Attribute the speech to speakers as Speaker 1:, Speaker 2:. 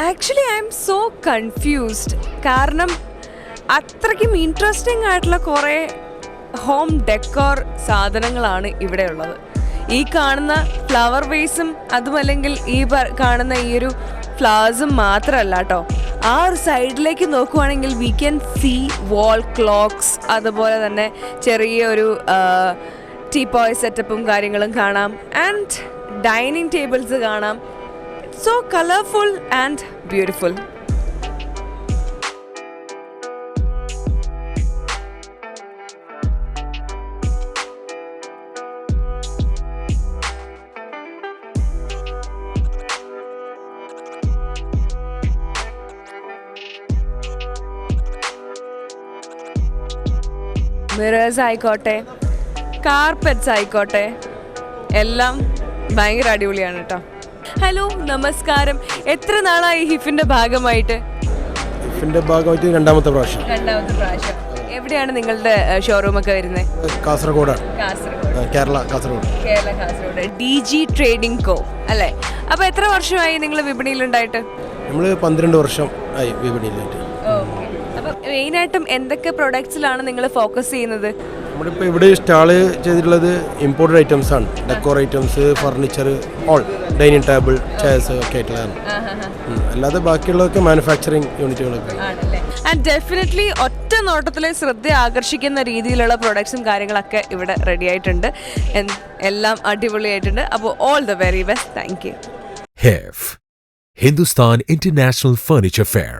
Speaker 1: Actually I M so confused. കാരണം അത്രയ്ക്കും interesting ആയിട്ടുള്ള കുറേ ഹോം ഡെക്കോർ സാധനങ്ങളാണ് ഇവിടെ ഉള്ളത്. ഈ കാണുന്ന ഫ്ലവർ വേസും അതുമല്ലെങ്കിൽ ഈ കാണുന്ന ഈ ഒരു ഫ്ലവേഴ്സും മാത്രമല്ല കേട്ടോ. ആ ഒരു സൈഡിലേക്ക് നോക്കുവാണെങ്കിൽ we can see wall clocks, അതുപോലെ തന്നെ ചെറിയൊരു ടീപോയ് സെറ്റപ്പും കാര്യങ്ങളും കാണാം. ആൻഡ് ഡൈനിങ് ടേബിൾസ് കാണാം. So colourful and beautiful. Mirrors ആയിക്കോട്ടെ, കാർപ്പറ്റ്സ് ആയിക്കോട്ടെ, എല്ലാം ഭയങ്കര അടിപൊളിയാണ് കേട്ടോ. ഹലോ, നമസ്കാരം. എത്ര നാളായി ഹിഫിന്റെ ഭാഗമായിട്ട്?
Speaker 2: രണ്ടാമത്തെ പ്രാവശ്യം.
Speaker 1: എവിടെയാണ് നിങ്ങളുടെ ഷോറൂം ഒക്കെ വരുന്നത്?
Speaker 2: കാസർഗോഡാണ്. കേരള
Speaker 1: കാസർഗോഡ് DG ട്രേഡിംഗ് കോ അല്ലേ? അപ്പൊ എത്ര വർഷമായി നിങ്ങൾ വിപണിയിലുണ്ടായിട്ട്?
Speaker 2: നമ്മൾ 12 വർഷം ആയി വിപണിയിലായിട്ട്.
Speaker 1: അപ്പൊ മെയിനായിട്ടും എന്തൊക്കെ പ്രൊഡക്ട്സിലാണ് നിങ്ങൾ ഫോക്കസ് ചെയ്യുന്നത്?
Speaker 2: നമ്മളിപ്പോൾ ഇവിടെ സ്റ്റാള് ചെയ്തിട്ടുള്ളത് ഇമ്പോർട്ടഡ് ഐറ്റംസ് ആണ്. Decor items, furniture, all dining table, chairs ഒക്കെ ആയിട്ടുള്ളതാണ്. അല്ലാതെ ബാക്കിയുള്ളതൊക്കെ മാനുഫാക്ചറിങ് യൂണിറ്റുകളൊക്കെ.
Speaker 1: ആൻഡ് ഡെഫിനറ്റ്ലി ഒറ്റ നോട്ടത്തിൽ ശ്രദ്ധ ആകർഷിക്കുന്ന രീതിയിലുള്ള പ്രൊഡക്ട്സും കാര്യങ്ങളൊക്കെ ഇവിടെ റെഡി ആയിട്ടുണ്ട്. എല്ലാം അടിപൊളിയായിട്ടുണ്ട്. അപ്പോൾ all the very best. Thank you.
Speaker 3: HIF, Hindustan International Furniture Fair.